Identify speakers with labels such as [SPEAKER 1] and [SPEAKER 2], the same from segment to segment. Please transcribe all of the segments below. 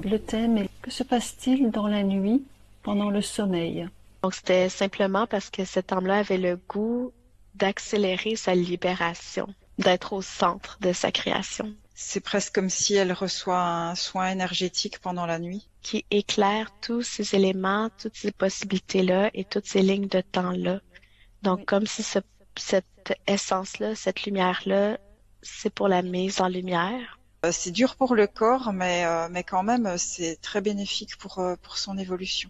[SPEAKER 1] Le thème est: que se passe-t-il dans la nuit pendant le sommeil?
[SPEAKER 2] Donc, c'était simplement parce que cet homme-là avait le goût d'accélérer sa libération, d'être au centre de sa création,
[SPEAKER 3] C'est presque comme si elle reçoit un soin énergétique pendant la nuit.
[SPEAKER 2] qui éclaire tous ces éléments, toutes ces possibilités-là et toutes ces lignes de temps-là. Donc,
[SPEAKER 1] Oui.
[SPEAKER 2] comme si cette essence-là, cette lumière-là, c'est pour la mise en lumière.
[SPEAKER 3] C'est dur pour le corps, mais quand même, c'est très bénéfique pour son évolution.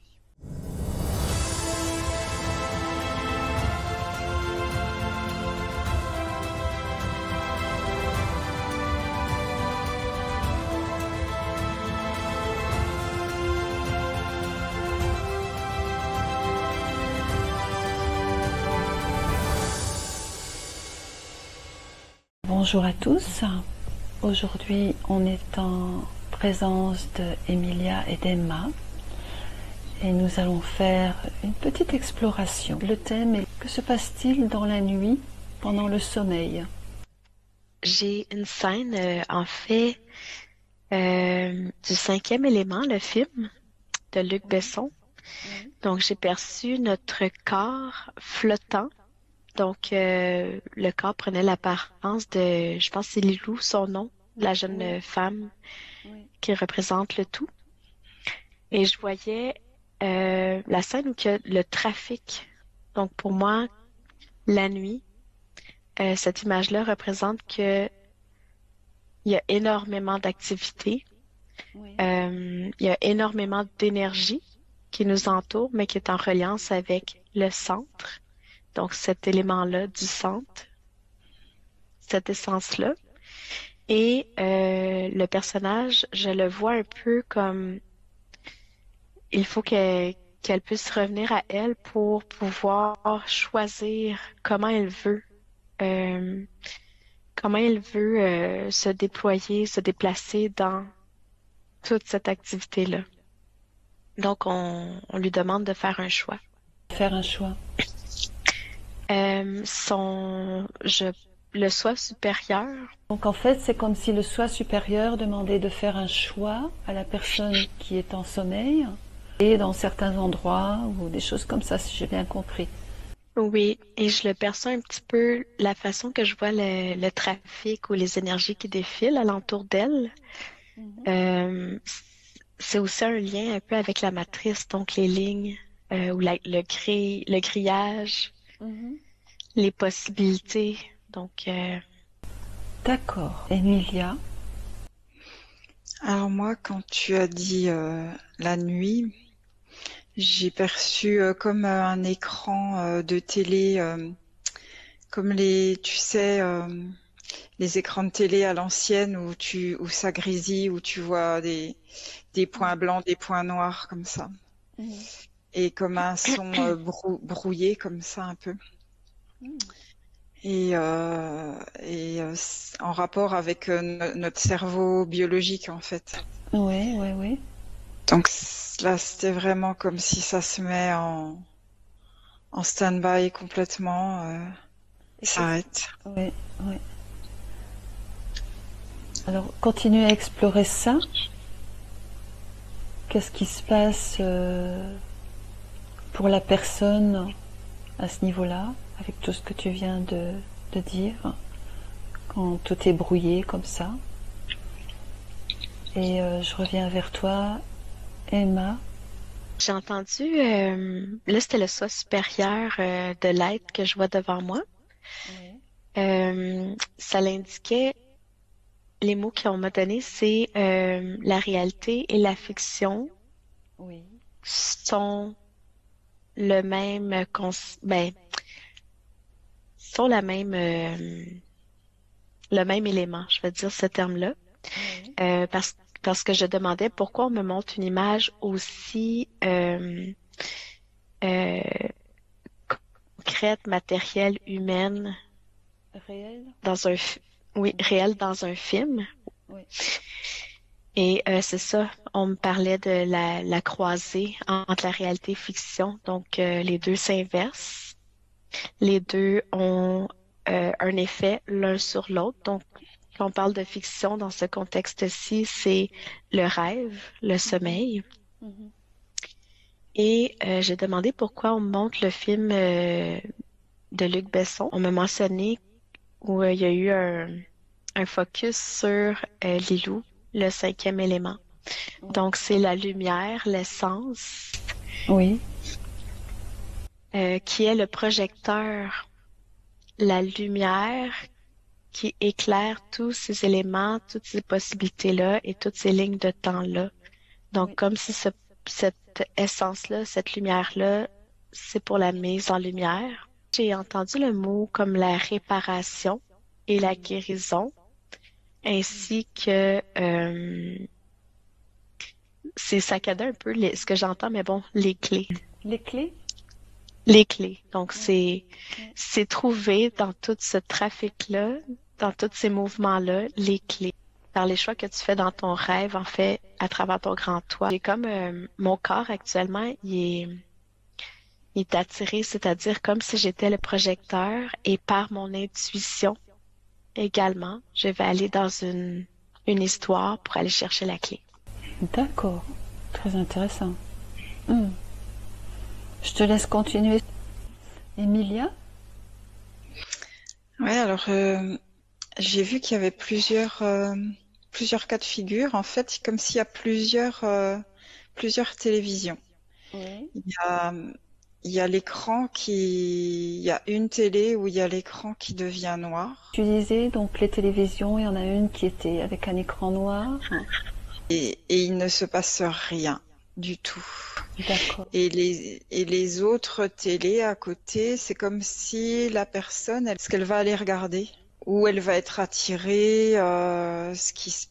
[SPEAKER 1] Bonjour à tous. Aujourd'hui, on est en présence de Emilia et d'Emma et nous allons faire une petite exploration. Le thème est: que se passe-t-il dans la nuit pendant le sommeil?
[SPEAKER 2] J'ai une scène, en fait, du cinquième élément, le film de Luc Besson. Donc, j'ai perçu notre corps flottant. Donc, le corps prenait l'apparence de, je pense que c'est Lilou, son nom, la jeune
[SPEAKER 1] Oui.
[SPEAKER 2] femme
[SPEAKER 1] Oui.
[SPEAKER 2] qui représente le tout. Et je voyais la scène où il y a le trafic. Donc, pour moi, la nuit, cette image-là représente que il y a énormément d'activités,
[SPEAKER 1] Oui.
[SPEAKER 2] il y a énormément d'énergie qui nous entoure, mais qui est en reliance avec le centre. Donc, cet élément-là du centre, cette essence-là. Et le personnage, je le vois un peu comme il faut qu'elle puisse revenir à elle pour pouvoir choisir euh, comment elle veut se déployer, se déplacer dans toute cette activité-là. Donc, on lui demande de faire un choix.
[SPEAKER 1] Faire un choix.
[SPEAKER 2] Le soi supérieur,
[SPEAKER 1] Donc en fait, c'est comme si le soi supérieur demandait de faire un choix à la personne qui est en sommeil, et dans certains endroits ou des choses comme ça, si j'ai bien compris.
[SPEAKER 2] oui, et je le perçois un petit peu la façon que je vois le trafic ou les énergies qui défilent alentour d'elle. Euh, c'est aussi un lien un peu avec la matrice, donc les lignes ou le grillage, les possibilités. Donc,
[SPEAKER 1] D'accord. Emilia.
[SPEAKER 3] Alors moi, quand tu as dit la nuit, j'ai perçu comme un écran de télé, comme tu sais, les écrans de télé à l'ancienne où ça grésille, où tu vois des points blancs, des points noirs comme ça, et comme un son brouillé comme ça un peu. En rapport avec notre cerveau biologique en fait.
[SPEAKER 1] Oui, oui, oui.
[SPEAKER 3] Donc là, c'était vraiment comme si ça se met en stand-by complètement,
[SPEAKER 1] Et
[SPEAKER 3] s'arrête.
[SPEAKER 1] oui, oui. Alors, continuez à explorer ça. Qu'est-ce qui se passe pour la personne à ce niveau-là, avec tout ce que tu viens de dire, quand tout est brouillé comme ça? Et je reviens vers toi, Emma.
[SPEAKER 2] j'ai entendu, là, c'était le soi supérieur de l'être que je vois devant moi. Ça l'indiquait, les mots qu'on m'a donnés, c'est la réalité et la fiction
[SPEAKER 1] Oui.
[SPEAKER 2] sont le même, ben, sont le même élément, je vais dire ce terme-là, parce que je demandais pourquoi on me montre une image aussi euh, concrète, matérielle, humaine,
[SPEAKER 1] Réel?
[SPEAKER 2] dans oui, réelle dans un film.
[SPEAKER 1] Oui.
[SPEAKER 2] Et c'est ça, on me parlait de la croisée entre la réalité et fiction. Donc, les deux s'inversent. Les deux ont un effet l'un sur l'autre. Donc, Quand on parle de fiction dans ce contexte-ci, c'est le rêve, le sommeil.
[SPEAKER 1] Mhm.
[SPEAKER 2] Et j'ai demandé pourquoi on montre le film de Luc Besson. On m'a mentionné où il y a eu un focus sur Lilou, le cinquième élément. Donc, c'est la lumière, l'essence,
[SPEAKER 1] Oui,
[SPEAKER 2] qui est le projecteur, la lumière qui éclaire tous ces éléments, toutes ces possibilités-là et toutes ces lignes de temps-là. Donc,
[SPEAKER 1] oui.
[SPEAKER 2] comme si cette essence-là, cette lumière-là, c'est pour la mise en lumière. J'ai entendu le mot comme la réparation et la guérison, ainsi que c'est saccadé un peu ce que j'entends, mais bon, les clés.
[SPEAKER 1] Les clés?
[SPEAKER 2] Les clés. Donc,
[SPEAKER 1] Ouais.
[SPEAKER 2] c'est trouver dans tout ce trafic-là, dans tous ces mouvements-là, les clés. Par les choix que tu fais dans ton rêve, en fait, à travers ton grand toit. J'ai comme mon corps actuellement, il est attiré, c'est-à-dire comme si j'étais le projecteur et par mon intuition également, je vais aller dans une histoire pour aller chercher la clé.
[SPEAKER 1] D'accord, très intéressant. Hmm. Je te laisse continuer. Emilia?
[SPEAKER 3] Ouais, alors j'ai vu qu'il y avait plusieurs cas de figure, en fait, comme s'il y a plusieurs télévisions.
[SPEAKER 1] Oui.
[SPEAKER 3] Il y a il y a une télé où il y a l'écran qui devient noir.
[SPEAKER 1] Tu disais donc les télévisions, il y en a une qui était avec un écran noir.
[SPEAKER 3] Et il ne se passe rien du tout.
[SPEAKER 1] D'accord.
[SPEAKER 3] Et les autres télés à côté, c'est comme si la personne, ce qu'elle va aller regarder, où elle va être attirée, ce qui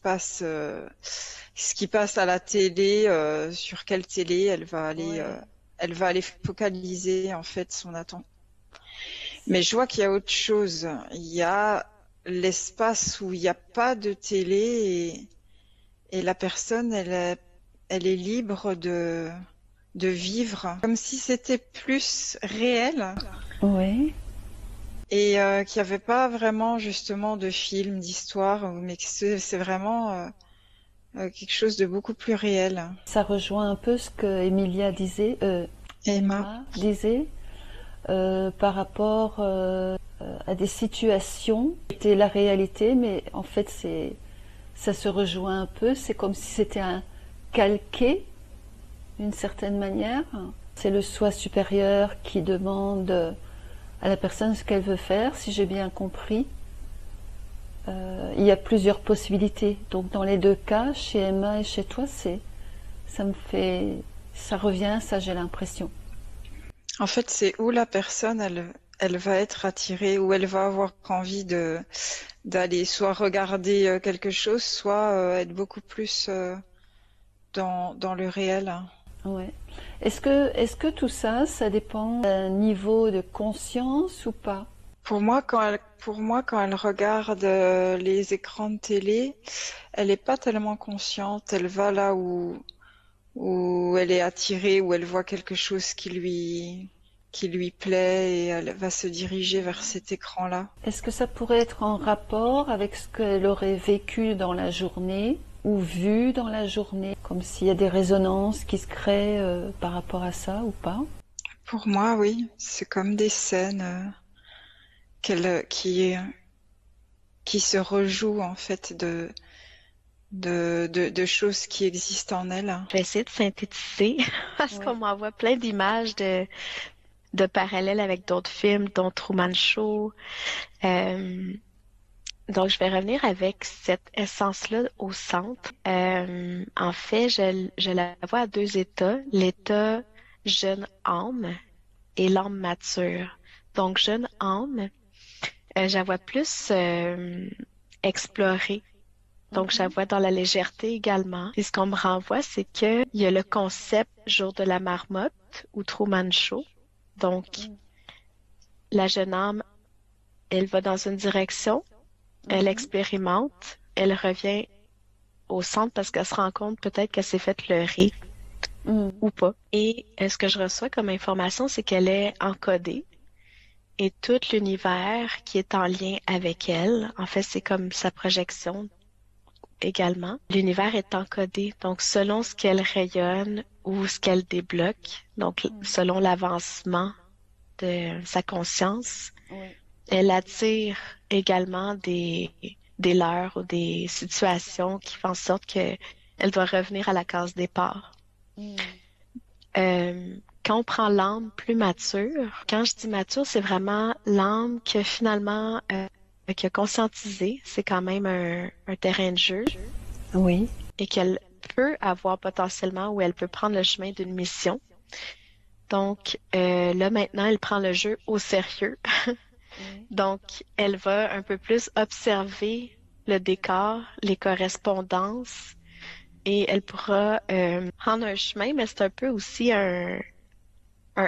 [SPEAKER 3] passe à la télé, sur quelle télé
[SPEAKER 1] Ouais.
[SPEAKER 3] elle va aller focaliser en fait son attention. Mais je vois qu'il y a autre chose. Il y a l'espace où il n'y a pas de télé et la personne, elle est libre de vivre comme si c'était plus réel
[SPEAKER 1] Oui.
[SPEAKER 3] et qu'il n'y avait pas vraiment justement de film, d'histoire, mais que c'est vraiment quelque chose de beaucoup plus réel.
[SPEAKER 1] Ça rejoint un peu ce que Emilia disait,
[SPEAKER 3] Emma.
[SPEAKER 1] Emma disait, par rapport à des situations. C'était la réalité, mais en fait, ça se rejoint un peu. C'est comme si c'était un calqué, d'une certaine manière. C'est le soi supérieur qui demande à la personne ce qu'elle veut faire, si j'ai bien compris. Il y a plusieurs possibilités. Donc dans les deux cas, chez Emma et chez toi, ça revient, ça j'ai l'impression.
[SPEAKER 3] En fait, c'est où la personne, elle va être attirée, où elle va avoir envie d'aller soit regarder quelque chose, soit être beaucoup plus dans le réel.
[SPEAKER 1] Ouais. Est-ce que tout ça, ça dépend d'un niveau de conscience ou pas?
[SPEAKER 3] Pour moi, quand elle regarde les écrans de télé, elle n'est pas tellement consciente. Elle va là où elle est attirée, où elle voit quelque chose qui lui plaît et elle va se diriger vers cet écran-là.
[SPEAKER 1] Est-ce que ça pourrait être en rapport avec ce qu'elle aurait vécu dans la journée ou vu dans la journée, comme s'il y a des résonances qui se créent par rapport à ça ou pas?
[SPEAKER 3] Pour moi, oui, c'est comme des scènes qu'elle, qui se rejouent en fait de choses qui existent en elle.
[SPEAKER 2] Je vais essayer de synthétiser parce
[SPEAKER 1] Ouais.
[SPEAKER 2] qu'on m'envoie plein d'images de parallèles avec d'autres films, dont Truman Show. Donc, je vais revenir avec cette essence-là au centre. En fait, je la vois à deux états, l'état jeune âme et l'âme mature. Donc, jeune âme, je la vois plus explorer. Donc, je la vois dans la légèreté également. Et ce qu'on me renvoie, c'est qu'il y a le concept Jour de la marmotte ou Truman Show. Donc, la jeune âme, elle va dans une direction, elle expérimente, elle revient au centre parce qu'elle se rend compte peut-être qu'elle s'est fait leurrer ou pas. Et ce que je reçois comme information, c'est qu'elle est encodée et tout l'univers qui est en lien avec elle. En fait, c'est comme sa projection également. L'univers est encodé, donc selon ce qu'elle rayonne ou ce qu'elle débloque, donc selon l'avancement de sa conscience,
[SPEAKER 1] Oui.
[SPEAKER 2] elle attire également des leurres ou des situations qui font en sorte que elle doit revenir à la case départ.
[SPEAKER 1] Mm.
[SPEAKER 2] Quand on prend l'âme plus mature, quand je dis mature, c'est vraiment l'âme que finalement qui a conscientisé, c'est quand même un terrain de jeu
[SPEAKER 1] Oui.
[SPEAKER 2] et qu'elle peut avoir potentiellement ou elle peut prendre le chemin d'une mission. Donc là maintenant, elle prend le jeu au sérieux.
[SPEAKER 1] Oui.
[SPEAKER 2] Donc elle va un peu plus observer le décor, les correspondances et elle pourra prendre un chemin, mais c'est un peu aussi un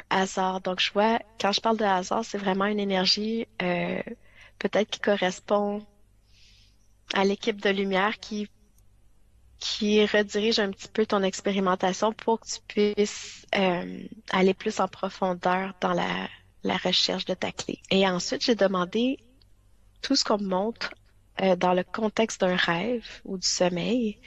[SPEAKER 2] hasard. Donc, je vois, quand je parle de hasard, c'est vraiment une énergie peut-être qui correspond à l'équipe de lumière qui redirige un petit peu ton expérimentation pour que tu puisses aller plus en profondeur dans la recherche de ta clé. Et ensuite, j'ai demandé tout ce qu'on me montre dans le contexte d'un rêve ou du sommeil.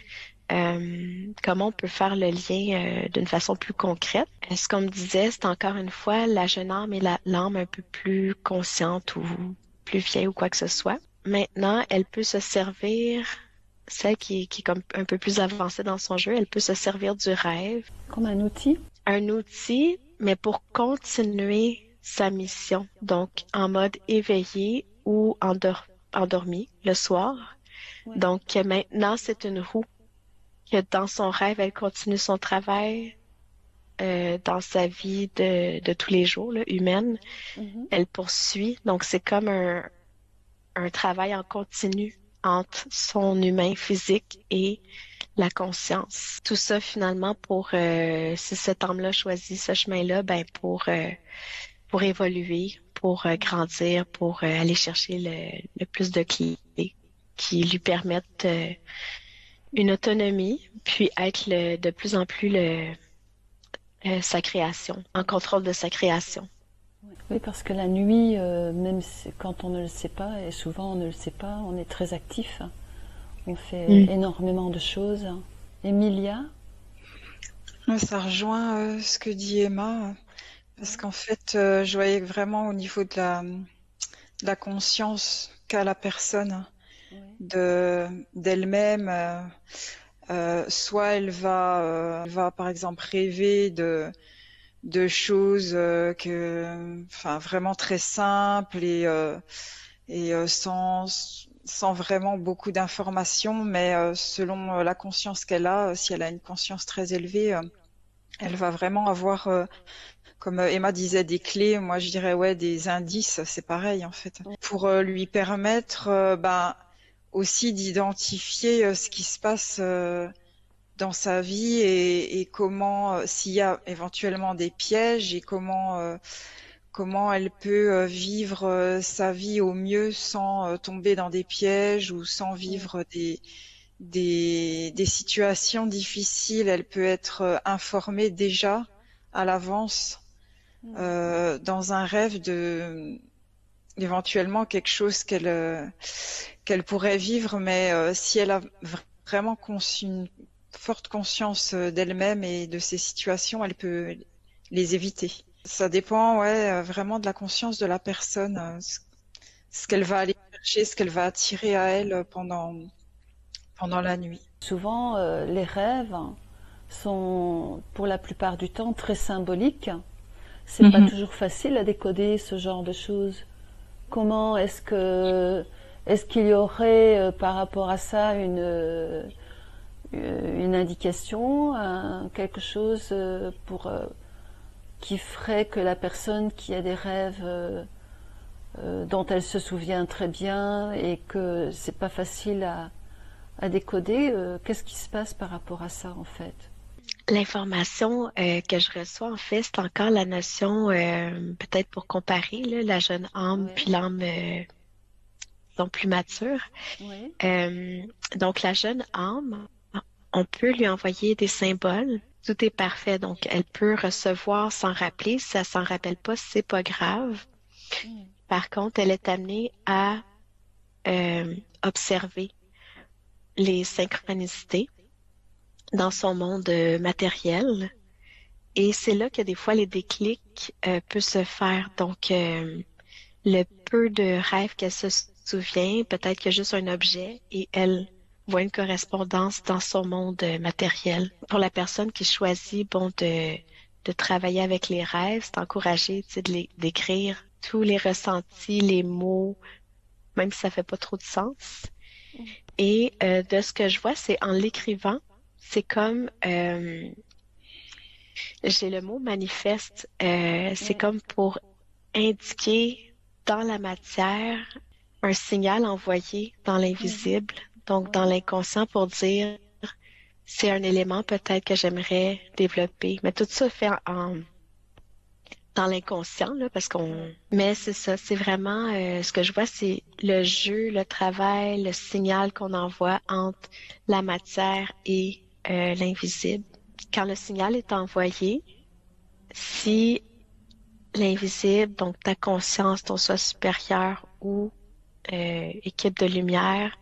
[SPEAKER 2] Comment on peut faire le lien d'une façon plus concrète. Ce qu'on me disait, c'est encore une fois la jeune âme et l'âme un peu plus consciente ou plus vieille ou quoi que ce soit. Maintenant, elle peut se servir, celle qui est comme un peu plus avancée dans son jeu, elle peut se servir du rêve.
[SPEAKER 1] Comme un outil?
[SPEAKER 2] Un outil, mais pour continuer sa mission. Donc, en mode éveillé ou endormi le soir.
[SPEAKER 1] Oui.
[SPEAKER 2] Donc, maintenant, c'est une roue que dans son rêve, elle continue son travail dans sa vie de tous les jours, là, humaine.
[SPEAKER 1] Mhm.
[SPEAKER 2] Elle poursuit. Donc, c'est comme un travail en continu entre son humain physique et la conscience. Tout ça, finalement, si cet homme-là choisit ce chemin-là, ben, pour évoluer, pour grandir, pour aller chercher le plus de clés qui lui permettent une autonomie, puis être de plus en plus sa création, en contrôle de sa création.
[SPEAKER 1] Oui, parce que la nuit, même quand on ne le sait pas, et souvent on ne le sait pas, on est très actif. On fait énormément de choses. Emilia?
[SPEAKER 3] Ça rejoint ce que dit Emma, parce qu'en fait, je voyais vraiment au niveau de la conscience qu'a la personne d'elle-même. Soit elle va par exemple rêver de choses enfin vraiment très simples et sans vraiment beaucoup d'informations, mais selon la conscience qu'elle a, si elle a une conscience très élevée, elle va vraiment avoir, comme Emma disait, des clés. Moi, je dirais ouais, des indices. C'est pareil en fait, pour lui permettre, aussi d'identifier ce qui se passe dans sa vie et comment, s'il y a éventuellement des pièges et comment elle peut vivre sa vie au mieux sans tomber dans des pièges ou sans vivre des situations difficiles. Elle peut être informée déjà à l'avance dans un rêve éventuellement quelque chose qu'elle pourrait vivre, mais si elle a vraiment une forte conscience d'elle-même et de ses situations, elle peut les éviter. Ça dépend, vraiment de la conscience de la personne, ce qu'elle va aller chercher, ce qu'elle va attirer à elle pendant la nuit.
[SPEAKER 1] Souvent, les rêves sont, pour la plupart du temps, très symboliques. C'est pas toujours facile à décoder ce genre de choses. Comment est-ce qu'il y aurait par rapport à ça une indication, quelque chose qui ferait que la personne qui a des rêves dont elle se souvient très bien et que c'est pas facile à décoder, qu'est-ce qui se passe par rapport à ça en fait?
[SPEAKER 2] L'information que je reçois, en fait, c'est encore la notion, peut-être pour comparer, là, la jeune âme puis l'âme sont plus matures. Donc, la jeune âme, on peut lui envoyer des symboles. Tout est parfait. Donc, elle peut recevoir sans rappeler. Si elle s'en rappelle pas, c'est pas grave. Par contre, elle est amenée à observer les synchronicités dans son monde matériel. Et c'est là que des fois les déclics peuvent se faire. Donc, le peu de rêves qu'elle se souvient, peut-être que juste un objet et elle voit une correspondance dans son monde matériel. Pour la personne qui choisit, bon, de travailler avec les rêves, c'est encouragé, tu sais, d'écrire tous les ressentis, les mots, même si ça fait pas trop de sens. Et de ce que je vois, c'est en l'écrivant, c'est comme j'ai le mot manifeste, c'est comme pour indiquer dans la matière un signal envoyé dans l'invisible, donc dans l'inconscient pour dire c'est un élément peut-être que j'aimerais développer. Mais tout ça fait dans l'inconscient, là, parce qu'on... Mais c'est ça, c'est vraiment... ce que je vois, c'est le jeu, le travail, le signal qu'on envoie entre la matière et l'invisible. Quand le signal est envoyé, si l'invisible, donc ta conscience, ton soi supérieur ou équipe de lumière,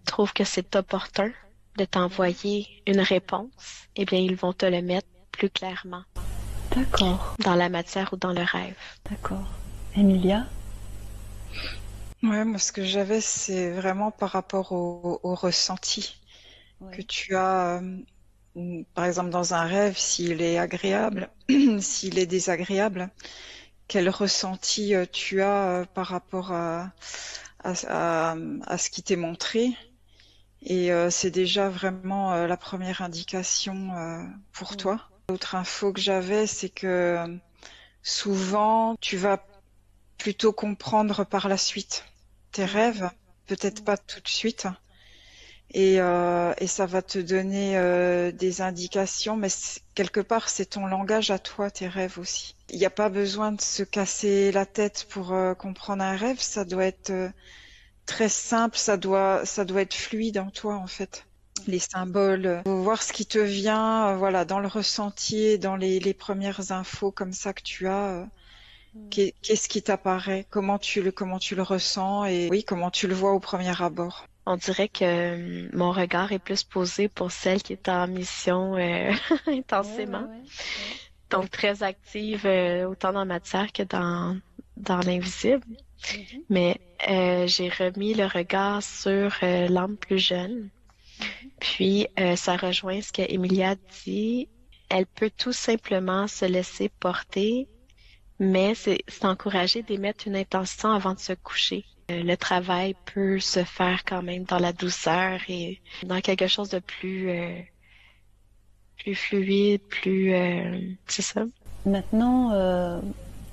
[SPEAKER 2] trouve que c'est opportun de t'envoyer une réponse, eh bien, ils vont te le mettre plus clairement.
[SPEAKER 1] D'accord.
[SPEAKER 2] Dans la matière ou dans le rêve.
[SPEAKER 1] D'accord. Emilia?
[SPEAKER 3] Ouais, moi, ce que j'avais, c'est vraiment par rapport au ressenti que tu as, par exemple, dans un rêve, s'il est agréable, s'il est désagréable, quel ressenti tu as par rapport à ce qui t'est montré. Et c'est déjà vraiment la première indication pour toi. L'autre info que j'avais, c'est que souvent, tu vas plutôt comprendre par la suite tes rêves, peut-être pas tout de suite. Et ça va te donner des indications, mais quelque part, c'est ton langage à toi, tes rêves aussi. Il n'y a pas besoin de se casser la tête pour comprendre un rêve, ça doit être très simple, ça doit être fluide en toi, en fait. Les symboles, faut voir ce qui te vient, voilà, dans le ressenti, dans les premières infos comme ça que tu as. Qu'est-ce qui t'apparaît? Comment tu le ressens et oui, comment tu le vois au premier abord?
[SPEAKER 2] On dirait que mon regard est plus posé pour celle qui est en mission intensément. Ouais. Donc très active autant dans la matière que dans l'invisible. Mais j'ai remis le regard sur l'âme plus jeune. Puis ça rejoint ce qu'Emilia dit. Elle peut tout simplement se laisser porter, mais c'est encouragé d'émettre une intention avant de se coucher. Le travail peut se faire quand même dans la douceur et dans quelque chose de plus fluide, c'est ça.
[SPEAKER 1] Maintenant,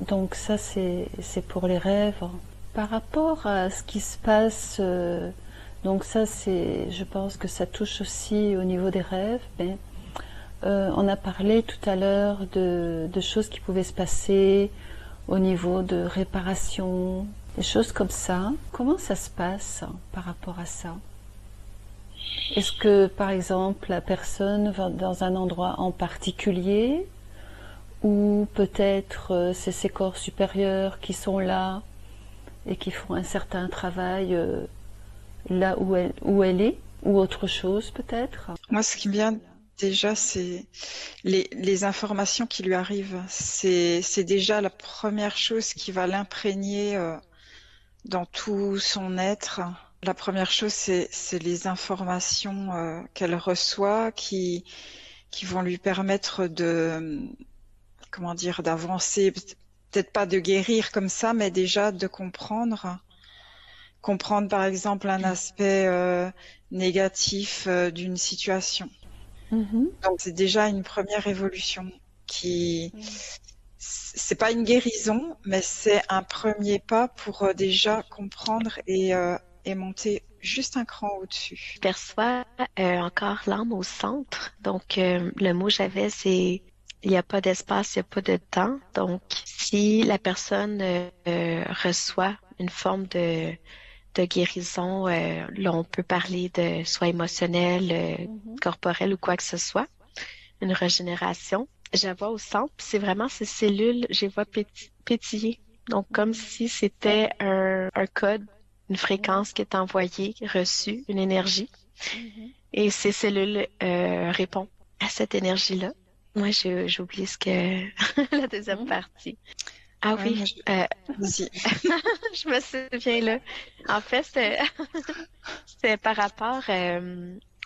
[SPEAKER 1] donc ça c'est pour les rêves. Par rapport à ce qui se passe, donc ça je pense que ça touche aussi au niveau des rêves. Mais, on a parlé tout à l'heure de choses qui pouvaient se passer au niveau de réparation, des choses comme ça. Comment ça se passe par rapport à ça? Est-ce que, par exemple, la personne va dans un endroit en particulier ou peut-être c'est ses corps supérieurs qui sont là et qui font un certain travail là où elle est, ou autre chose peut-être?
[SPEAKER 3] Moi, ce qui me vient déjà, c'est les informations qui lui arrivent. C'est déjà la première chose qui va l'imprégner dans tout son être. La première chose, c'est les informations qu'elle reçoit qui vont lui permettre comment dire, d'avancer, peut-être pas de guérir comme ça, mais déjà de comprendre. Comprendre par exemple un aspect négatif d'une situation. Donc c'est déjà une première évolution c'est pas une guérison, mais c'est un premier pas pour déjà comprendre et monter juste un cran au-dessus.
[SPEAKER 2] Je perçois encore l'âme au centre. Donc le mot j'avais, c'est il n'y a pas d'espace, il n'y a pas de temps. Donc si la personne reçoit une forme de guérison, là on peut parler de soit émotionnelle, corporelle ou quoi que ce soit, une régénération. je la vois au centre, puis c'est vraiment ces cellules, je les vois pétiller. Donc, comme si c'était un code, une fréquence qui est envoyée, reçue, une énergie.
[SPEAKER 1] Mhm.
[SPEAKER 2] Et ces cellules répondent à cette énergie-là. Moi, j'ai oublié ce que la deuxième
[SPEAKER 1] Mhm.
[SPEAKER 2] partie. Ah
[SPEAKER 3] Ouais,
[SPEAKER 2] oui,
[SPEAKER 3] vas-y.
[SPEAKER 2] je me souviens là. En fait, c'était par rapport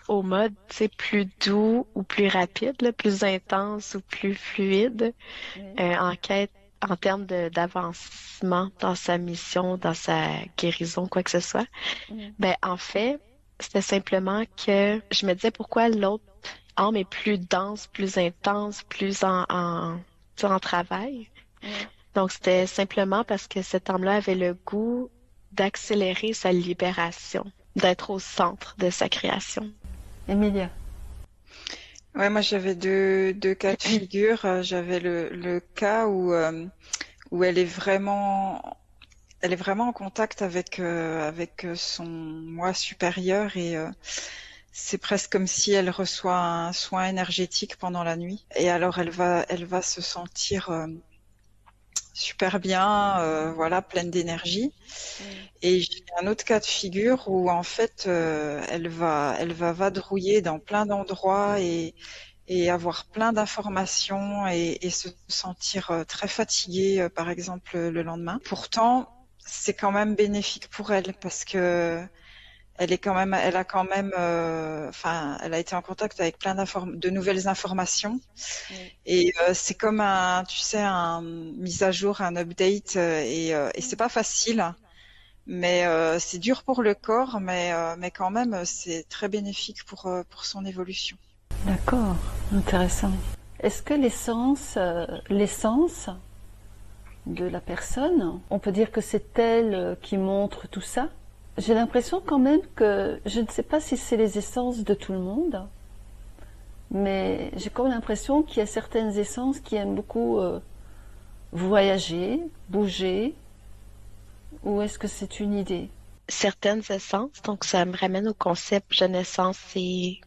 [SPEAKER 2] au mode, c'est plus doux ou plus rapide, là, plus intense ou plus fluide,
[SPEAKER 1] Oui.
[SPEAKER 2] en quête, en termes d'avancement dans sa mission, dans sa guérison, quoi que ce soit.
[SPEAKER 1] Mhm.
[SPEAKER 2] Ben, en fait, c'était simplement que je me disais pourquoi l'autre âme est plus dense, plus intense, plus tu sais, en travail.
[SPEAKER 1] Oui.
[SPEAKER 2] Donc, c'était simplement parce que cette âme-là avait le goût d'accélérer sa libération, d'être au centre de sa création.
[SPEAKER 1] Emilia.
[SPEAKER 3] Ouais, moi j'avais deux cas de figure. J'avais le cas où elle est vraiment en contact avec son moi supérieur et c'est presque comme si elle reçoit un soin énergétique pendant la nuit. Et alors elle va se sentir super bien, voilà, pleine d'énergie.
[SPEAKER 1] Oui.
[SPEAKER 3] Et j'ai un autre cas de figure où en fait elle va vadrouiller dans plein d'endroits et avoir plein d'informations et se sentir très fatiguée, par exemple, le lendemain. Pourtant, c'est quand même bénéfique pour elle parce que elle a quand même, enfin, elle a été en contact avec de nouvelles informations
[SPEAKER 1] Oui.
[SPEAKER 3] et c'est comme tu sais, un mise à jour, un update et c'est pas facile. Mais c'est dur pour le corps, mais quand même, c'est très bénéfique pour son évolution.
[SPEAKER 1] D'accord. Intéressant. Est-ce que l'essence de la personne, on peut dire que c'est elle qui montre tout ça? J'ai l'impression quand même que, je ne sais pas si c'est les essences de tout le monde, mais j'ai comme l'impression qu'il y a certaines essences qui aiment beaucoup voyager, bouger, ou est-ce que c'est une idée?
[SPEAKER 2] Certaines essences, donc ça me ramène au concept jeune essence, c'est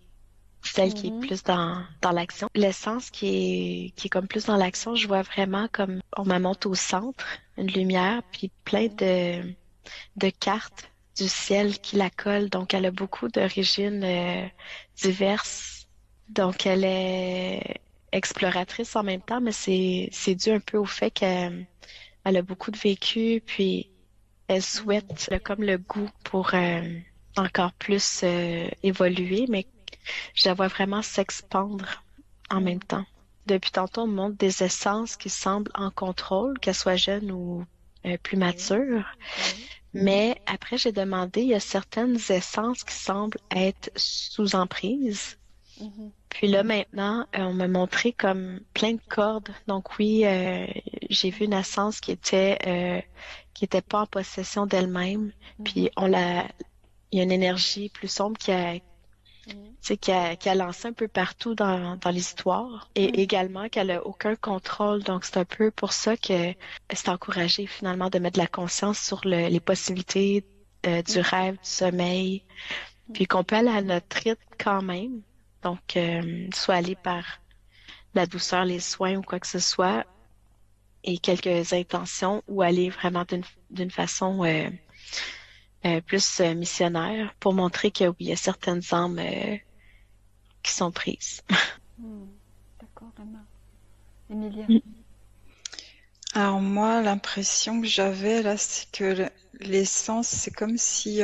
[SPEAKER 2] celle qui est
[SPEAKER 1] Mhm.
[SPEAKER 2] plus dans l'action. L'essence qui est comme plus dans l'action, je vois vraiment comme on me monte au centre, une lumière, puis plein de cartes du ciel qui la collent. Donc, elle a beaucoup d'origines diverses. Donc, elle est exploratrice en même temps, mais c'est dû un peu au fait qu'elle a beaucoup de vécu, puis elle souhaite, elle a comme le goût pour encore plus évoluer, mais je la vois vraiment s'expandre en même
[SPEAKER 1] Mhm.
[SPEAKER 2] temps. Depuis tantôt, on me montre des essences qui semblent en contrôle, qu'elles soient jeunes ou plus
[SPEAKER 1] Oui,
[SPEAKER 2] matures.
[SPEAKER 1] oui.
[SPEAKER 2] Mais après, j'ai demandé, il y a certaines essences qui semblent être sous emprise.
[SPEAKER 1] Mhm.
[SPEAKER 2] Puis là, maintenant, on m'a montré comme plein de cordes. Donc oui, j'ai vu une essence qui était pas en possession d'elle-même. Puis
[SPEAKER 1] Mhm.
[SPEAKER 2] il y a une énergie plus sombre
[SPEAKER 1] Mhm.
[SPEAKER 2] tu sais, qui a lancé un peu partout dans l'histoire. Et
[SPEAKER 1] Mhm.
[SPEAKER 2] également qu'elle a aucun contrôle. Donc c'est un peu pour ça que c'est encouragé finalement de mettre de la conscience sur les possibilités du
[SPEAKER 1] Mhm.
[SPEAKER 2] rêve, du sommeil, puis qu'on peut aller à notre rythme quand même. Donc, soit aller par la douceur, les soins ou quoi que ce soit, et quelques intentions, ou aller vraiment d'une façon plus missionnaire pour montrer que oui, il y a certaines âmes qui sont prises.
[SPEAKER 1] Mhm. D'accord, Emma. Emilia.
[SPEAKER 2] Mm.
[SPEAKER 3] Alors moi, l'impression que j'avais là, c'est que l'essence, c'est comme si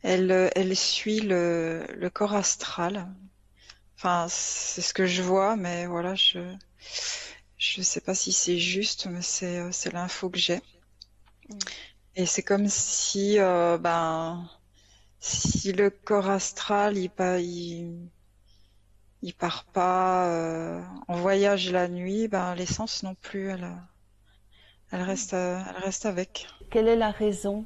[SPEAKER 3] elle suit le corps astral. Enfin, c'est ce que je vois, mais voilà, je sais pas si c'est juste, mais c'est l'info que j'ai.
[SPEAKER 1] Mhm.
[SPEAKER 3] Et c'est comme si ben si le corps astral il part pas en voyage la nuit, ben l'essence non plus, elle reste avec.
[SPEAKER 1] Quelle est la raison?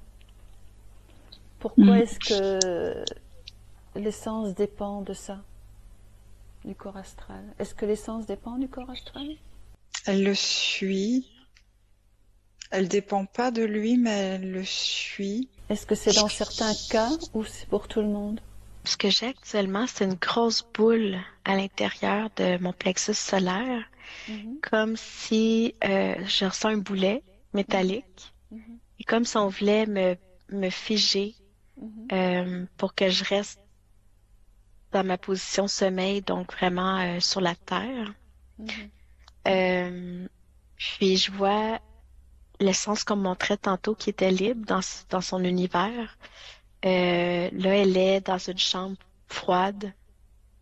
[SPEAKER 1] Pourquoi
[SPEAKER 3] Mm.
[SPEAKER 1] est-ce que l'essence dépend de ça, du corps astral? Est-ce que l'essence dépend du corps astral?
[SPEAKER 3] Elle le suit. Elle dépend pas de lui, mais elle le suit.
[SPEAKER 1] Est-ce que c'est dans certains cas ou c'est pour tout le monde?
[SPEAKER 2] Ce que j'ai actuellement, c'est une grosse boule à l'intérieur de mon plexus solaire,
[SPEAKER 1] Mhm,
[SPEAKER 2] comme si je ressens un boulet
[SPEAKER 1] mhm,
[SPEAKER 2] métallique
[SPEAKER 1] mhm,
[SPEAKER 2] et comme si on voulait me figer
[SPEAKER 1] mhm,
[SPEAKER 2] pour que je reste dans ma position sommeil, donc vraiment sur la terre.
[SPEAKER 1] mhm,
[SPEAKER 2] Euh, Puis je vois l'essence qu'on me montrait tantôt qui était libre dans son univers. Là, elle est dans une chambre froide.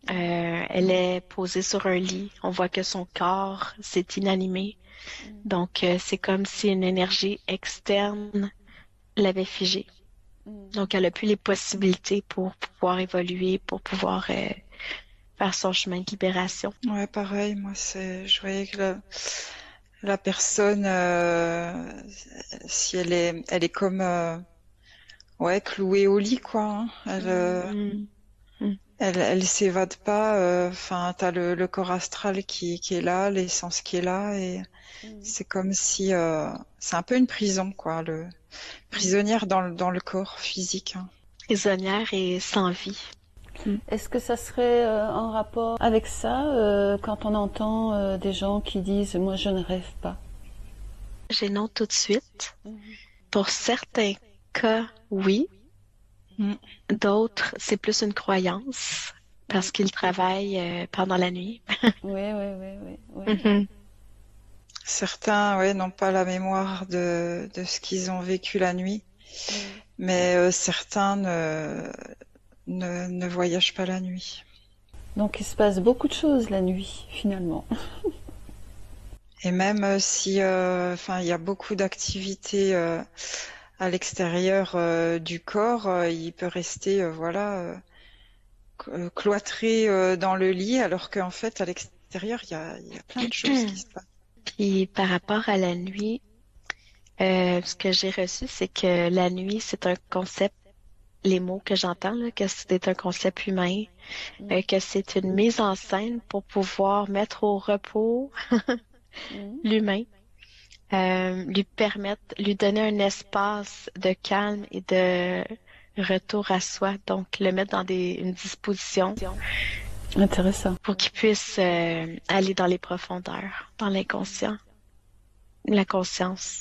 [SPEAKER 2] Elle est posée sur un lit. On voit que son corps s'est inanimé.
[SPEAKER 1] mhm,
[SPEAKER 2] Donc, c'est comme si une énergie externe l'avait figée.
[SPEAKER 1] mhm.
[SPEAKER 2] Donc, elle a plus les possibilités pour pouvoir évoluer, pour pouvoir faire son chemin de libération.
[SPEAKER 3] Ouais, pareil, moi, je voyais que la personne, si elle est comme, ouais, clouée au lit, quoi, hein.
[SPEAKER 2] Mm, mm,
[SPEAKER 3] Elle s'évade pas. Enfin, t'as le corps astral qui est là, l'essence qui est là, et
[SPEAKER 1] Mm,
[SPEAKER 3] c'est comme si, c'est un peu une prison, quoi,
[SPEAKER 1] mm.
[SPEAKER 3] prisonnière dans le corps physique, hein.
[SPEAKER 2] prisonnière et sans vie. Mm.
[SPEAKER 1] Est-ce que ça serait en rapport avec ça quand on entend des gens qui disent moi je ne rêve pas?
[SPEAKER 2] J'ai non tout de suite.
[SPEAKER 1] Mhm.
[SPEAKER 2] Pour certains cas, oui.
[SPEAKER 3] Mm.
[SPEAKER 2] D'autres, c'est plus une croyance
[SPEAKER 1] Mm.
[SPEAKER 2] parce qu'ils travaillent pendant la nuit.
[SPEAKER 1] Oui, oui, oui, oui, oui.
[SPEAKER 2] Mhm.
[SPEAKER 3] Certains, ouais, n'ont pas la mémoire de ce qu'ils ont vécu la nuit,
[SPEAKER 1] Mm.
[SPEAKER 3] mais certains ne voyagent pas la nuit.
[SPEAKER 1] Donc il se passe beaucoup de choses la nuit finalement.
[SPEAKER 3] Et même si, enfin, il y a beaucoup d'activités à l'extérieur du corps, il peut rester, voilà, cloîtré dans le lit, alors qu'en fait, à l'extérieur, il y a plein de choses qui se passent.
[SPEAKER 2] Puis par rapport à la nuit, ce que j'ai reçu, c'est que la nuit, c'est un concept, les mots que j'entends, là, que c'est un concept humain,
[SPEAKER 1] Mm.
[SPEAKER 2] que c'est une mise en scène pour pouvoir mettre au repos
[SPEAKER 1] Mm.
[SPEAKER 2] l'humain, lui permettre, lui donner un espace de calme et de retour à soi, donc le mettre dans une disposition
[SPEAKER 1] Intéressant.
[SPEAKER 2] pour qu'il puisse aller dans les profondeurs, dans l'inconscient, la conscience.